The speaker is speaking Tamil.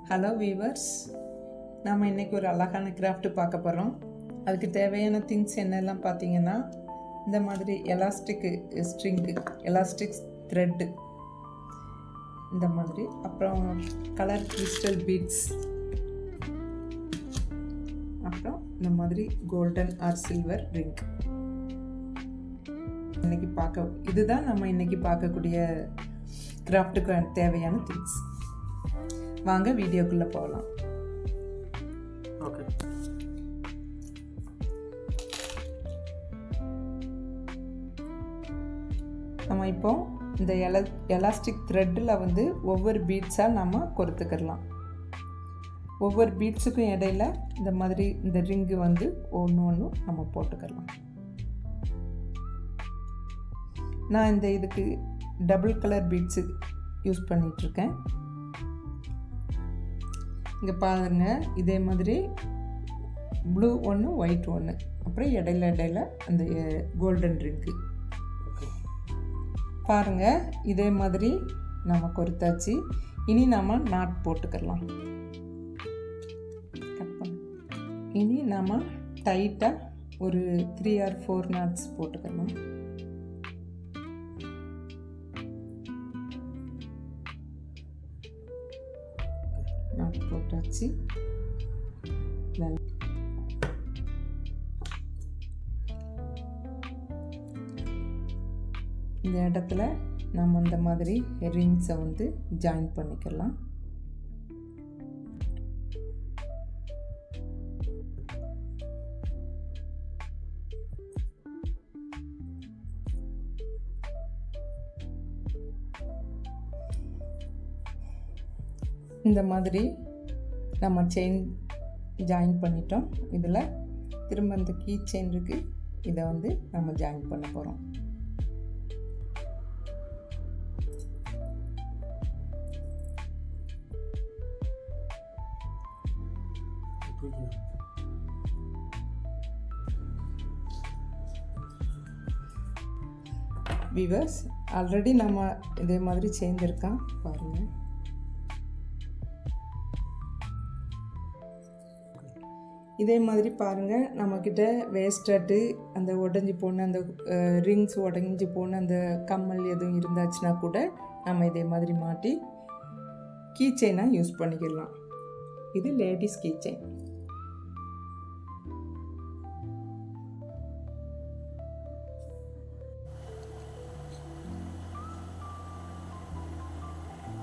ஹலோ வீவர்ஸ், நாம் இன்றைக்கி ஒரு அழகான கிராஃப்ட் பார்க்க போகிறோம். அதுக்கு தேவையான திங்ஸ் என்னெல்லாம் பார்த்தீங்கன்னா, இந்த மாதிரி எலாஸ்டிக் ஸ்ட்ரிங்கு, எலாஸ்டிக் த்ரெட்டு, இந்த மாதிரி, அப்புறம் கலர் கிறிஸ்டல் பீட்ஸ், அப்புறம் இந்த மாதிரி கோல்டன் ஆர் சில்வர் ரிங். இதுதான் நம்ம இன்றைக்கி பார்க்கக்கூடிய கிராஃப்ட்டுக்கு தேவையான திங்ஸ். வாங்க வீடியோக்குள்ளே போகலாம். ஓகே, நம்ம இப்போ இந்த எலாஸ்டிக் த்ரெட்டில் வந்து ஒவ்வொரு பீட்ஸாக நம்ம கொறுத்துக்கிடலாம். ஒவ்வொரு பீட்ஸுக்கும் இடையில இந்த மாதிரி இந்த ரிங்கு வந்து ஒன்று நம்ம போட்டுக்கலாம். நான் இதுக்கு டபுள் கலர் பீட்ஸு யூஸ் பண்ணிகிட்ருக்கேன். இங்கே பாருங்கள், இதே மாதிரி ப்ளூ ஒன்று, ஒயிட் ஒன்று, அப்புறம் இடையில அந்த கோல்டன் ரிங்கு பாருங்கள். இதே மாதிரி நம்ம கொறுத்தாச்சு. இனி நம்ம நாட் போட்டுக்கலாம். இனி நம்ம டைட்டாக ஒரு 3 or 4 knots போட்டுக்கலாம். நாட் போட்டாச்சு. இந்த இடத்துல நம்ம இந்த மாதிரி ரிங்ஸை வந்து ஜாயின் பண்ணிக்கலாம். இந்த மாதிரி நம்ம செயின் ஜாயின் பண்ணிட்டோம். இதில் திரும்ப இந்த கீ செயின் இருக்குது, இதை வந்து நம்ம ஜாயின் பண்ண போகிறோம். வீவர்ஸ், ஆல்ரெடி நம்ம இதே மாதிரி சேர்ந்துருக்கான் பாருங்கள். இதே மாதிரி பாருங்கள், நம்மக்கிட்ட வேஸ்டட்டு, அந்த உடஞ்சி போன அந்த ரிங்ஸ் உடஞ்சி போன அந்த கம்மல் எதுவும் இருந்தாச்சுன்னா கூட நம்ம இதே மாதிரி மாட்டி கீ செயினாக யூஸ் பண்ணிக்கலாம். இது லேடிஸ் கீ செயின்.